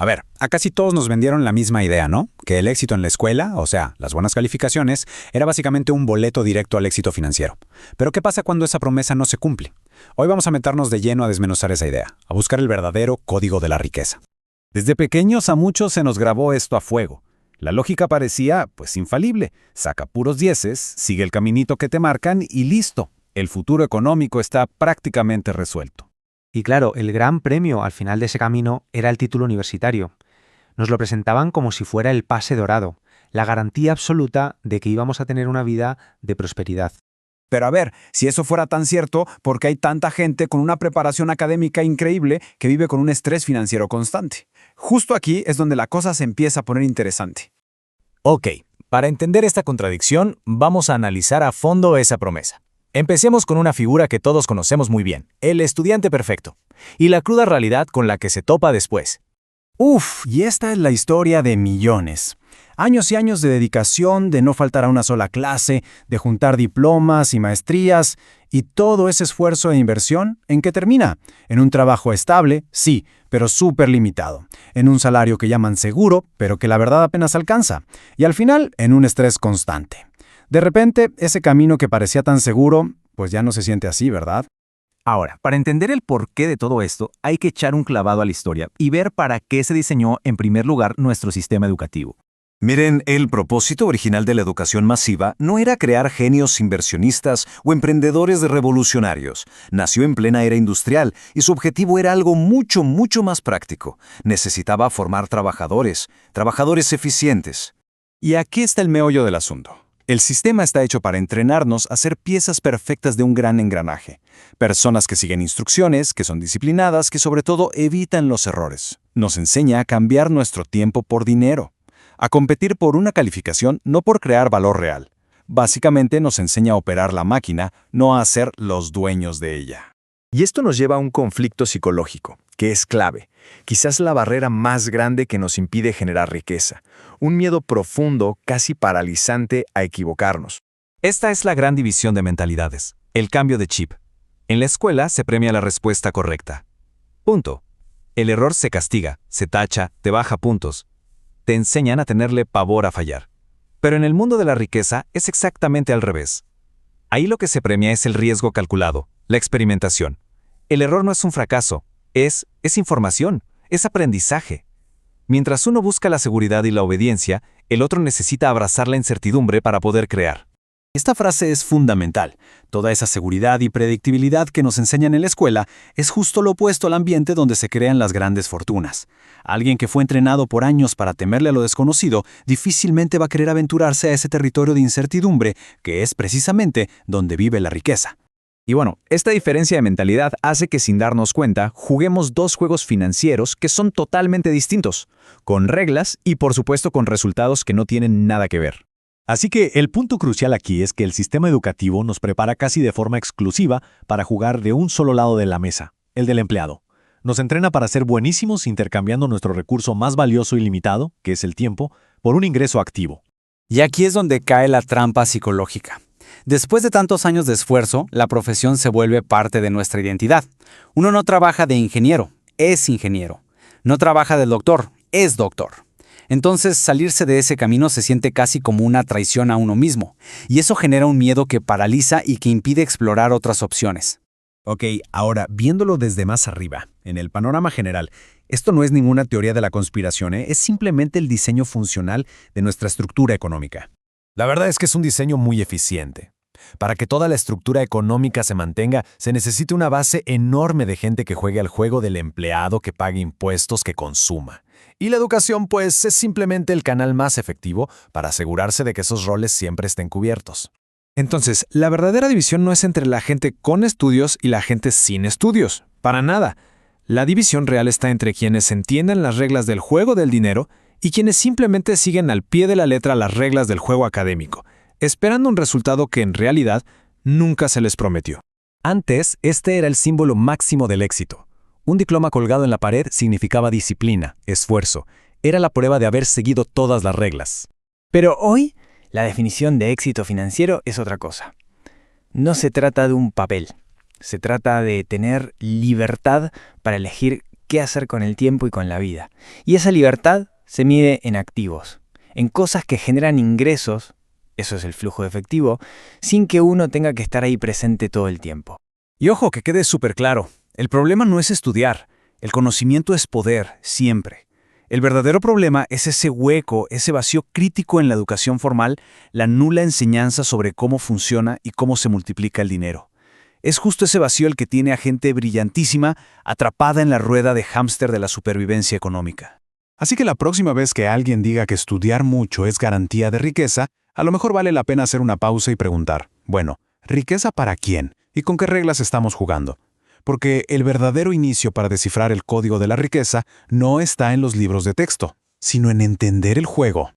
A ver, a casi todos nos vendieron la misma idea, ¿no? Que el éxito en la escuela, o sea, las buenas calificaciones, era básicamente un boleto directo al éxito financiero. Pero ¿qué pasa cuando esa promesa no se cumple? Hoy vamos a meternos de lleno a desmenuzar esa idea, a buscar el verdadero código de la riqueza. Desde pequeños a muchos se nos grabó esto a fuego. La lógica parecía, pues, infalible. Saca puros dieces, sigue el caminito que te marcan y listo. El futuro económico está prácticamente resuelto. Y claro, el gran premio al final de ese camino era el título universitario. Nos lo presentaban como si fuera el pase dorado, la garantía absoluta de que íbamos a tener una vida de prosperidad. Pero a ver, si eso fuera tan cierto, ¿por qué hay tanta gente con una preparación académica increíble que vive con un estrés financiero constante? Justo aquí es donde la cosa se empieza a poner interesante. Ok, para entender esta contradicción, vamos a analizar a fondo esa promesa. Empecemos con una figura que todos conocemos muy bien, el estudiante perfecto, y la cruda realidad con la que se topa después. Y esta es la historia de millones. Años y años de dedicación, de no faltar a una sola clase, de juntar diplomas y maestrías, y todo ese esfuerzo e inversión, ¿en qué termina? En un trabajo estable, sí, pero súper limitado. En un salario que llaman seguro, pero que la verdad apenas alcanza. Y al final, en un estrés constante. De repente, ese camino que parecía tan seguro, pues ya no se siente así, ¿verdad? Ahora, para entender el porqué de todo esto, hay que echar un clavado a la historia y ver para qué se diseñó en primer lugar nuestro sistema educativo. Miren, el propósito original de la educación masiva no era crear genios inversionistas o emprendedores revolucionarios. Nació en plena era industrial y su objetivo era algo mucho más práctico. Necesitaba formar trabajadores eficientes. Y aquí está el meollo del asunto. El sistema está hecho para entrenarnos a ser piezas perfectas de un gran engranaje. Personas que siguen instrucciones, que son disciplinadas, que sobre todo evitan los errores. Nos enseña a cambiar nuestro tiempo por dinero. A competir por una calificación, no por crear valor real. Básicamente nos enseña a operar la máquina, no a ser los dueños de ella. Y esto nos lleva a un conflicto psicológico, que es clave, quizás la barrera más grande que nos impide generar riqueza, un miedo profundo, casi paralizante a equivocarnos. Esta es la gran división de mentalidades, el cambio de chip. En la escuela se premia la respuesta correcta. Punto. El error se castiga, se tacha, te baja puntos. Te enseñan a tenerle pavor a fallar. Pero en el mundo de la riqueza es exactamente al revés. Ahí lo que se premia es el riesgo calculado, la experimentación. El error no es un fracaso, es información, es aprendizaje. Mientras uno busca la seguridad y la obediencia, el otro necesita abrazar la incertidumbre para poder crear. Esta frase es fundamental. Toda esa seguridad y predictibilidad que nos enseñan en la escuela es justo lo opuesto al ambiente donde se crean las grandes fortunas. Alguien que fue entrenado por años para temerle a lo desconocido difícilmente va a querer aventurarse a ese territorio de incertidumbre que es precisamente donde vive la riqueza. Y bueno, esta diferencia de mentalidad hace que sin darnos cuenta juguemos dos juegos financieros que son totalmente distintos, con reglas y por supuesto con resultados que no tienen nada que ver. Así que el punto crucial aquí es que el sistema educativo nos prepara casi de forma exclusiva para jugar de un solo lado de la mesa, el del empleado. Nos entrena para ser buenísimos intercambiando nuestro recurso más valioso y limitado, que es el tiempo, por un ingreso activo. Y aquí es donde cae la trampa psicológica. Después de tantos años de esfuerzo, la profesión se vuelve parte de nuestra identidad. Uno no trabaja de ingeniero, es ingeniero. No trabaja de doctor, es doctor. Entonces, salirse de ese camino se siente casi como una traición a uno mismo, y eso genera un miedo que paraliza y que impide explorar otras opciones. Ok, ahora, viéndolo desde más arriba, en el panorama general, esto no es ninguna teoría de la conspiración, es simplemente el diseño funcional de nuestra estructura económica. La verdad es que es un diseño muy eficiente. Para que toda la estructura económica se mantenga, se necesita una base enorme de gente que juegue al juego del empleado, que pague impuestos, que consuma. Y la educación, pues, es simplemente el canal más efectivo para asegurarse de que esos roles siempre estén cubiertos. Entonces, la verdadera división no es entre la gente con estudios y la gente sin estudios. Para nada. La división real está entre quienes entienden las reglas del juego del dinero y quienes simplemente siguen al pie de la letra las reglas del juego académico, esperando un resultado que en realidad nunca se les prometió. Antes, este era el símbolo máximo del éxito. Un diploma colgado en la pared significaba disciplina, esfuerzo. Era la prueba de haber seguido todas las reglas. Pero hoy, la definición de éxito financiero es otra cosa. No se trata de un papel. Se trata de tener libertad para elegir qué hacer con el tiempo y con la vida. Y esa libertad se mide en activos, en cosas que generan ingresos, eso es el flujo de efectivo, sin que uno tenga que estar ahí presente todo el tiempo. Y ojo, que quede súper claro, el problema no es estudiar, el conocimiento es poder, siempre. El verdadero problema es ese hueco, ese vacío crítico en la educación formal, la nula enseñanza sobre cómo funciona y cómo se multiplica el dinero. Es justo ese vacío el que tiene a gente brillantísima atrapada en la rueda de hámster de la supervivencia económica. Así que la próxima vez que alguien diga que estudiar mucho es garantía de riqueza, a lo mejor vale la pena hacer una pausa y preguntar, bueno, ¿riqueza para quién? ¿Y con qué reglas estamos jugando? Porque el verdadero inicio para descifrar el código de la riqueza no está en los libros de texto, sino en entender el juego.